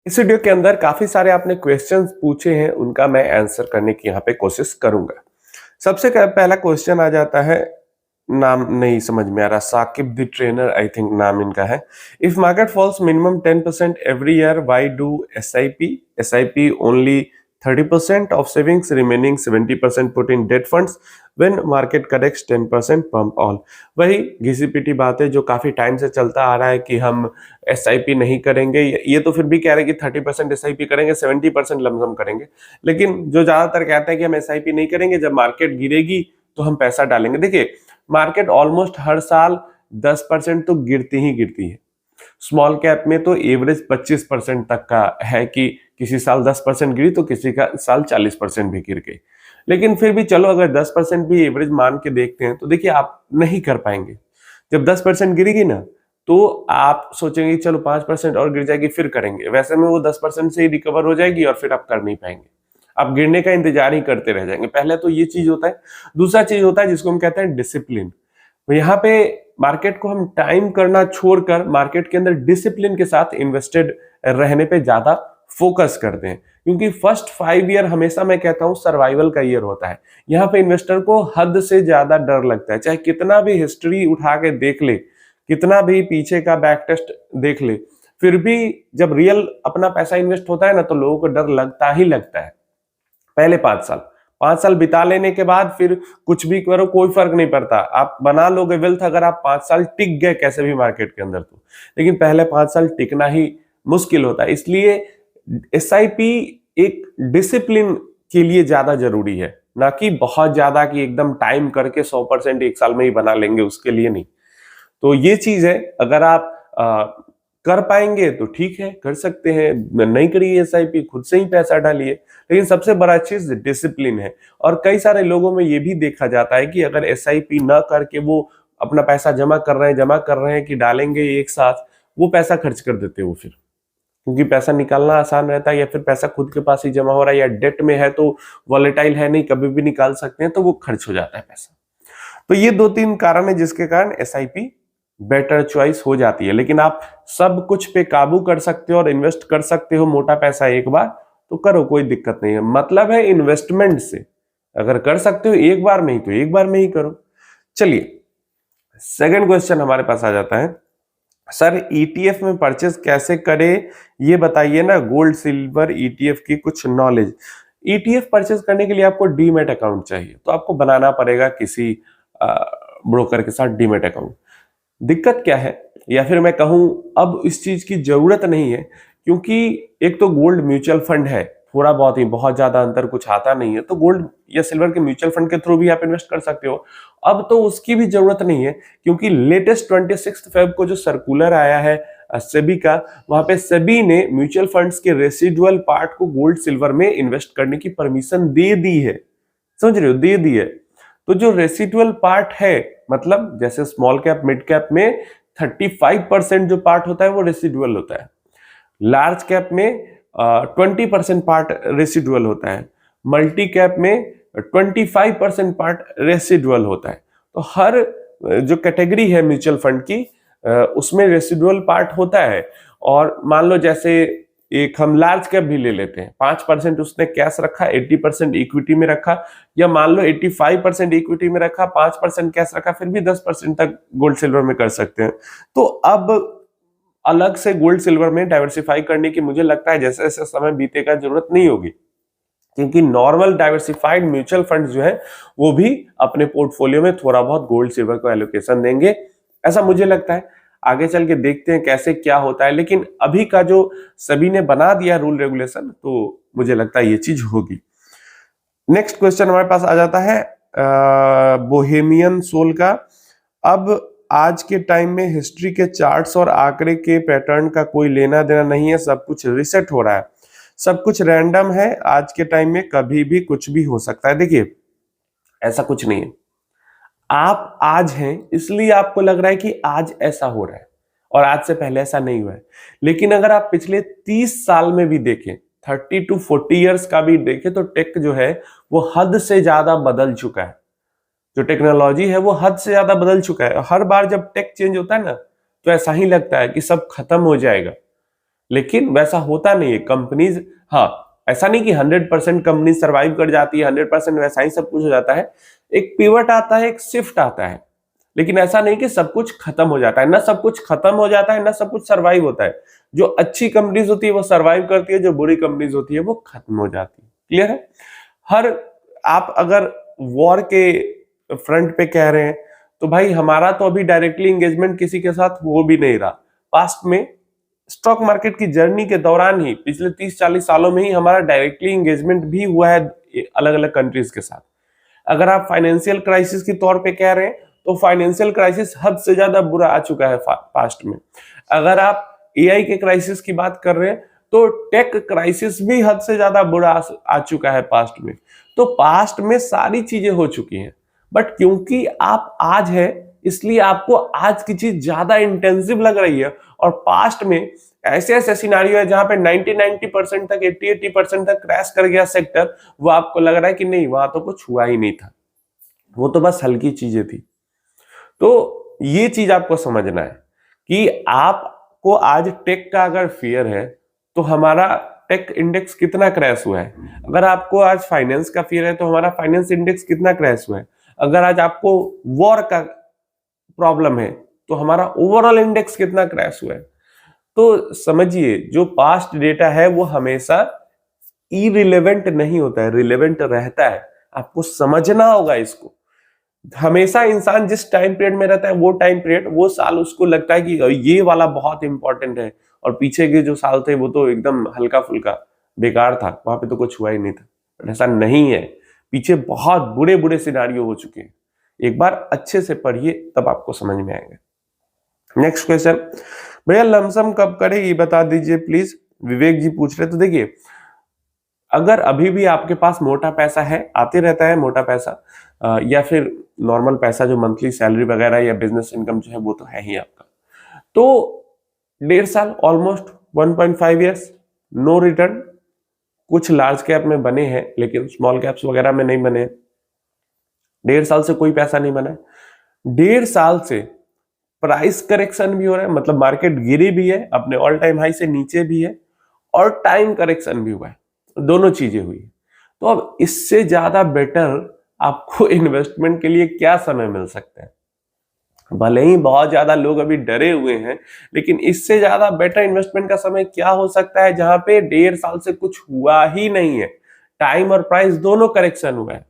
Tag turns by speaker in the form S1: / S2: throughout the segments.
S1: इस वीडियो के अंदर काफी सारे आपने क्वेश्चंस पूछे हैं, उनका मैं आंसर करने की यहाँ पे कोशिश करूंगा। सबसे पहला क्वेश्चन आ जाता है, नाम नहीं समझ में आ रहा, Saqib the trainer I think नाम इनका है। If market falls minimum 10% every year, why do SIP only 30% of savings, remaining 70% put in debt funds, when market corrects 10% pump all. वही घिसी पिटी बात है जो काफी टाइम से चलता आ रहा है कि हम एसआईपी नहीं करेंगे। ये तो फिर भी कह रहे हैं कि 30% एसआईपी करेंगे, 70% लमसम करेंगे, लेकिन जो ज्यादातर कहते हैं कि हम एसआईपी नहीं करेंगे, जब मार्केट गिरेगी तो हम पैसा डालेंगे। देखिए, मार्केट ऑलमोस्ट हर साल 10% तो गिरती ही गिरती है। स्मॉल कैप में तो एवरेज 25% तक का है कि किसी साल 10% गिरी तो किसी का साल 40% भी गिर गई। लेकिन फिर भी चलो, अगर 10% भी एवरेज मान के देखते हैं तो देखिए, आप नहीं कर पाएंगे। जब 10% गिरेगी ना, तो आप सोचेंगे चलो 5% और गिर जाएगी फिर करेंगे, वैसे में वो 10% से ही रिकवर हो जाएगी और फिर आप कर नहीं पाएंगे। आप गिरने का इंतजार ही करते रह जाएंगे। पहले तो ये चीज होता है। दूसरा चीज होता है जिसको हम कहते हैं डिसिप्लिन। तो यहाँ पे मार्केट को हम टाइम करना छोड़कर मार्केट के अंदर डिसिप्लिन के साथ इन्वेस्टेड रहने पे ज्यादा फोकस करते हैं, क्योंकि फर्स्ट 5 ईयर हमेशा मैं कहता हूं सर्वाइवल का ईयर होता है। यहाँ पे इन्वेस्टर को हद से ज्यादा डर लगता है, चाहे कितना भी हिस्ट्री उठा के देख ले, कितना भी पीछे का बैक टेस्ट देख ले, फिर भी जब रियल अपना पैसा इन्वेस्ट होता है ना, तो लोगों को डर लगता ही लगता है। पहले 5 साल बिता लेने के बाद फिर कुछ भी करो, कोई फर्क नहीं पड़ता। आप बना लोगे वेल्थ अगर आप 5 साल टिक गए कैसे भी मार्केट के अंदर तो, लेकिन पहले 5 साल टिकना ही मुश्किल होता है। इसलिए एसआईपी एक डिसिप्लिन के लिए ज्यादा जरूरी है, ना कि बहुत ज्यादा कि एकदम टाइम करके 100% एक साल में ही बना लेंगे, उसके लिए नहीं। तो ये चीज है, अगर आप कर पाएंगे तो ठीक है, कर सकते हैं। नहीं करिए एसआईपी, खुद से ही पैसा डालिए। लेकिन सबसे बड़ा चीज डिसिप्लिन है। और कई सारे लोगों में ये भी देखा जाता है कि अगर एसआईपी ना करके वो अपना पैसा जमा कर रहे हैं कि डालेंगे एक साथ, वो पैसा खर्च कर देते हैं वो फिर, क्योंकि पैसा निकालना आसान रहता है, या फिर पैसा खुद के पास ही जमा हो रहा है, या डेट में है तो वॉलेटाइल है नहीं, कभी भी निकाल सकते हैं, तो वो खर्च हो जाता है पैसा। तो ये 2-3 कारण है जिसके कारण एसआईपी बेटर चॉइस हो जाती है। लेकिन आप सब कुछ पे काबू कर सकते हो और इन्वेस्ट कर सकते हो मोटा पैसा एक बार, तो करो, कोई दिक्कत नहीं है। मतलब है इन्वेस्टमेंट से, अगर कर सकते हो एक बार में ही तो एक बार में ही करो। चलिए, सेकंड क्वेश्चन हमारे पास आ जाता है, सर ईटीएफ में परचेज कैसे करें, ये बताइए ना, गोल्ड सिल्वर ईटीएफ की कुछ नॉलेज। ईटीएफ परचेज करने के लिए आपको डीमैट अकाउंट चाहिए, तो आपको बनाना पड़ेगा किसी ब्रोकर के साथ डीमैट अकाउंट। दिक्कत क्या है, या फिर मैं कहूं अब इस चीज की जरूरत नहीं है, क्योंकि एक तो गोल्ड म्यूचुअल फंड है, थोड़ा बहुत ही, बहुत ज्यादा अंतर कुछ आता नहीं है, तो गोल्ड या सिल्वर के म्यूचुअल फंड के थ्रू भी आप इन्वेस्ट कर सकते हो। अब तो उसकी भी जरूरत नहीं है, क्योंकि लेटेस्ट 26 फेब को जो सर्कुलर आया है सेबी का, वहां पे सेबी ने म्यूचुअल फंड्स के रेसिडुअल पार्ट को गोल्ड सिल्वर में इन्वेस्ट करने की परमिशन दे दी है। समझ रहे हो, दे दी है। तो जो रेसिडुअल पार्ट है, मतलब जैसे स्मॉल कैप मिड कैप में 35% जो पार्ट होता है वो रेसिडुअल होता है, लार्ज कैप में 20% पार्ट रेसिडुअल होता है, मल्टी कैप में 25% पार्ट रेसिडुअल होता है। तो हर जो कैटेगरी है म्यूचुअल फंड की, उसमें रेसिडुअल पार्ट होता है। और मान लो जैसे एक हम लार्ज कैप भी ले लेते हैं, 5% उसने कैश रखा, 80% इक्विटी में रखा, या मान लो 85% इक्विटी में रखा, 5% कैश रखा, फिर भी 10% तक गोल्ड सिल्वर में कर सकते हैं। तो अब अलग से गोल्ड सिल्वर में डाइवर्सिफाई करने की मुझे लगता है जैसे जैसे समय बीतेगा जरूरत नहीं होगी, क्योंकि नॉर्मल डाइवर्सिफाइड म्यूचुअल फंड जो है वो भी अपने पोर्टफोलियो में थोड़ा बहुत गोल्ड सिल्वर को एलोकेशन देंगे, ऐसा मुझे लगता है। आगे चल के देखते हैं कैसे क्या होता है, लेकिन अभी का जो सभी ने बना दिया रूल रेगुलेशन, तो मुझे लगता है ये चीज होगी। नेक्स्ट क्वेश्चन हमारे पास आ जाता है बोहेमियन सोल का। अब आज के टाइम में हिस्ट्री के चार्ट्स और आंकड़े के पैटर्न का कोई लेना देना नहीं है, सब कुछ रिसेट हो रहा है, सब कुछ रैंडम है, आज के टाइम में कभी भी कुछ भी हो सकता है। देखिए, ऐसा कुछ नहीं है। आप आज हैं इसलिए आपको लग रहा है कि आज ऐसा हो रहा है, और आज से पहले ऐसा नहीं हुआ है। लेकिन अगर आप पिछले 30 साल में भी देखें, 30 to 40 ईयर्स का भी देखें, तो टेक जो है वो हद से ज्यादा बदल चुका है। जो टेक्नोलॉजी है वो हद से ज्यादा बदल चुका है। हर बार जब टेक चेंज होता है ना, तो ऐसा ही लगता है कि सब खत्म हो जाएगा। लेकिन वैसा होता नहीं है। कंपनीज, हाँ, ऐसा नहीं कि 100% कंपनी सर्वाइव कर जाती है, 100% वैसा ही सब कुछ हो जाता है। एक पिवट आता है, एक शिफ्ट आता है, लेकिन ऐसा नहीं कि सब कुछ खत्म हो जाता है। ना सब कुछ खत्म हो जाता है, ना सब कुछ सर्वाइव होता है। जो अच्छी कंपनीज होती है वो सर्वाइव करती है, जो बुरी कंपनीज होती है वो खत्म हो जाती है। क्लियर है? हर आप अगर वॉर के फ्रंट पे कह रहे हैं तो भाई हमारा तो अभी डायरेक्टली एंगेजमेंट किसी के साथ हो भी नहीं रहा। पास्ट में स्टॉक मार्केट की जर्नी के दौरान ही पिछले 30-40 सालों में ही हमारा डायरेक्टली एंगेजमेंट भी हुआ है अलग अलग कंट्रीज के साथ। अगर आप फाइनेंशियल क्राइसिस के तौर पे कह रहे हैं तो फाइनेंशियल क्राइसिस हद से ज्यादा बुरा आ चुका है पास्ट में। अगर आप एआई के क्राइसिस की बात कर रहे हैं तो टेक क्राइसिस भी हद से ज्यादा बुरा आ चुका है पास्ट में। तो पास्ट में सारी चीजें हो चुकी हैं, बट क्योंकि आप आज है इसलिए आपको आज की चीज ज्यादा इंटेंसिव लग रही है। और पास्ट में ऐसे ऐसे सिनारियो है जहां पे 90-90% तक, 80-80% तक क्रैश कर गया सेक्टर, वो आपको लग रहा है कि नहीं वहां तो कुछ हुआ ही नहीं था, वो तो बस हल्की चीजें थी। तो ये चीज आपको समझना है कि आपको आज टेक का अगर फियर है तो हमारा टेक इंडेक्स कितना क्रैश हुआ है। अगर आपको आज फाइनेंस का फियर है तो हमारा फाइनेंस इंडेक्स कितना क्रैश हुआ है। अगर आज आपको वॉर का प्रॉब्लम है तो हमारा ओवरऑल इंडेक्स कितना क्रैश हुआ है। तो समझिए जो पास्ट डेटा है वो हमेशा इरिलेवेंट नहीं होता है, रिलेवेंट रहता है। आपको समझना होगा इसको। हमेशा इंसान जिस टाइम पीरियड में रहता है वो टाइम पीरियड, वो साल उसको लगता है कि ये वाला बहुत इंपॉर्टेंट है, और पीछे के जो साल थे वो तो एकदम हल्का फुल्का बेकार था, वहां पे तो कुछ हुआ ही नहीं था। ऐसा नहीं है, पीछे बहुत बुरे बुरे सिनारियो हो चुके हैं। एक बार अच्छे से पढ़िए तब आपको समझ में आएंगे। नेक्स्ट क्वेश्चन, भैया लमसम कब करें ये बता दीजिए प्लीज, विवेक जी पूछ रहे। तो देखिए, अगर अभी भी आपके पास मोटा पैसा है, आते रहता है मोटा पैसा, या फिर नॉर्मल पैसा जो मंथली सैलरी वगैरह या बिजनेस इनकम जो है वो तो है ही आपका, तो 1.5 साल ऑलमोस्ट 1.5 ईयर्स नो रिटर्न। कुछ लार्ज कैप में बने हैं लेकिन स्मॉल कैप्स वगैरह में नहीं बने। 1.5 साल से कोई पैसा नहीं बना है। 1.5 साल से प्राइस करेक्शन भी हो रहा है, मतलब मार्केट गिरी भी है, अपने ऑल टाइम हाई से नीचे भी है, और टाइम करेक्शन भी हुआ है, दोनों चीजें हुई। तो अब इससे ज्यादा बेटर आपको इन्वेस्टमेंट के लिए क्या समय मिल सकता है। भले ही बहुत ज्यादा लोग अभी डरे हुए हैं, लेकिन इससे ज्यादा बेटर इन्वेस्टमेंट का समय क्या हो सकता है जहां पे 1.5 साल से कुछ हुआ ही नहीं है, टाइम और प्राइस दोनों करेक्शन हुआ है।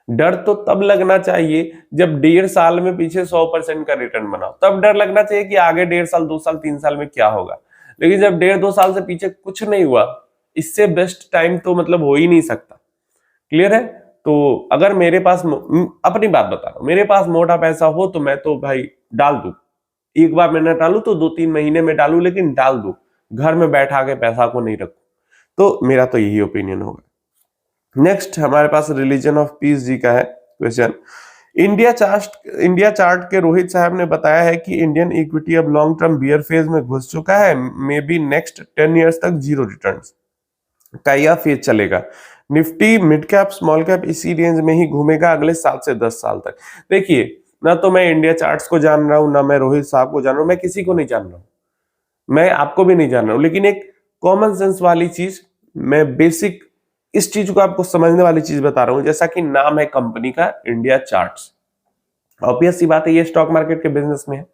S1: डर तो तब लगना चाहिए जब 1.5 साल में पीछे 100% का रिटर्न बनाओ, तब डर लगना चाहिए कि आगे 1.5 साल, 2 साल, 3 साल में क्या होगा। लेकिन जब 1.5-2 साल से पीछे कुछ नहीं हुआ, इससे बेस्ट टाइम तो मतलब हो ही नहीं सकता। क्लियर है? तो अगर मेरे पास अपनी बात बता रहा हूं, मेरे पास मोटा पैसा हो तो मैं तो भाई डाल दूं। एक बार मैं न डालू तो 2-3 महीने में डालू, लेकिन डाल दूं, घर में बैठा के पैसा को नहीं रखू। तो मेरा तो यही ओपिनियन होगा। नेक्स्ट हमारे पास रिलीजन ऑफ पीस जी का है क्वेश्चन। इंडिया चार्ट के रोहित साहब ने बताया है कि इंडियन इक्विटी अब लॉन्ग टर्म बियर फेज में घुस चुका है, मे बी नेक्स्ट 10 ईयर्स तक जीरो रिटर्न्स का यह फेज चलेगा। Nifty mid cap small cap इसी रेंज में ही घूमेगा अगले 7 से 10 साल तक। देखिए, ना तो मैं इंडिया चार्ट्स को जान रहा हूं, ना मैं रोहित साहब को जान रहा हूं, मैं किसी को नहीं जान रहा हूं, मैं आपको भी नहीं जान रहा हूं, लेकिन एक कॉमन सेंस वाली चीज, मैं बेसिक इस चीज को आपको समझने वाली चीज बता रहा हूं। जैसा कि नाम है कंपनी का इंडिया चार्ट्स, ऑब्वियस सी बात है ये स्टॉक मार्केट के बिजनेस में है।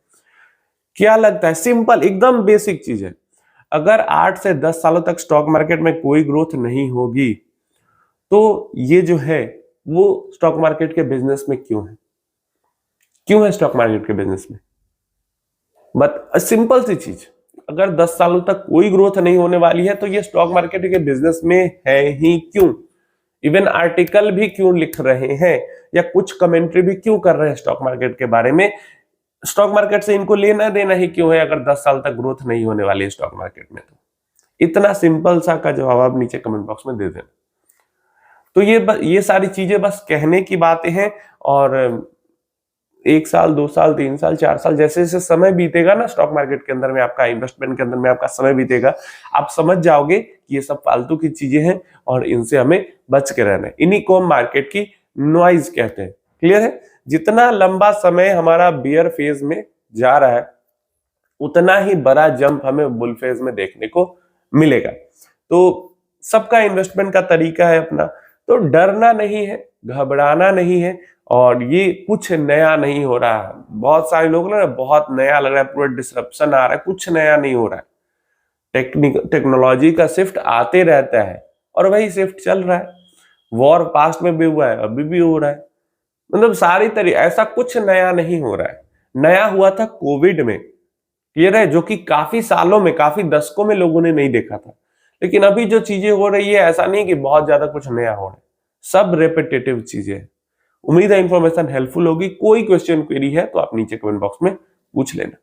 S1: क्या लगता है, सिंपल एकदम बेसिक चीज है, अगर 8 से 10 सालों तक स्टॉक मार्केट में कोई ग्रोथ नहीं होगी तो ये जो है वो स्टॉक मार्केट के बिजनेस में क्यों है, क्यों है स्टॉक मार्केट के बिजनेस में। बट सिंपल सी चीज, अगर 10 सालों तक कोई ग्रोथ नहीं होने वाली है तो ये स्टॉक मार्केट के बिजनेस में है ही क्यों। इवन आर्टिकल भी क्यों लिख रहे हैं या कुछ कमेंट्री भी क्यों कर रहे हैं स्टॉक मार्केट के बारे में, स्टॉक मार्केट से इनको लेना देना ही क्यों है अगर 10 साल तक ग्रोथ नहीं होने वाली है स्टॉक मार्केट में। तो इतना सिंपल सा का जवाब आप नीचे कमेंट बॉक्स में दे देना। तो ये सारी चीजें बस कहने की बातें हैं, और 1 साल, 2 साल, 3 साल, 4 साल जैसे जैसे समय बीतेगा ना स्टॉक मार्केट के अंदर में, आपका इन्वेस्टमेंट के अंदर में आपका समय बीतेगा, आप समझ जाओगे कि ये सब फालतू की चीजें हैं और इनसे हमें बच के रहना है। इन्हीं को हम मार्केट की नॉइज कहते हैं। क्लियर है? जितना लंबा समय हमारा बियर फेज में जा रहा है उतना ही बड़ा जंप हमें बुल फेज में देखने को मिलेगा। तो सबका इन्वेस्टमेंट का तरीका है अपना, तो डरना नहीं है, घबराना नहीं है, और ये कुछ नया नहीं हो रहा है। बहुत सारे लोग ना बहुत नया लग रहा है, पूरा डिसरप्शन आ रहा है, कुछ नया नहीं हो रहा है। टेक्नोलॉजी का शिफ्ट आते रहता है और वही शिफ्ट चल रहा है। वॉर पास्ट में भी हुआ है, अभी भी हो रहा है। मतलब सारी तरीके, ऐसा कुछ नया नहीं हो रहा है। नया हुआ था कोविड में, क्लियर है, जो कि काफी सालों में, काफी दशकों में लोगों ने नहीं देखा था। लेकिन अभी जो चीजें हो रही है, ऐसा नहीं कि बहुत ज्यादा कुछ नया हो रहा है, सब रेपिटेटिव चीजें हैं। उम्मीद है इंफॉर्मेशन हेल्पफुल होगी। कोई क्वेश्चन क्वेरी है तो आप नीचे कमेंट बॉक्स में पूछ लेना।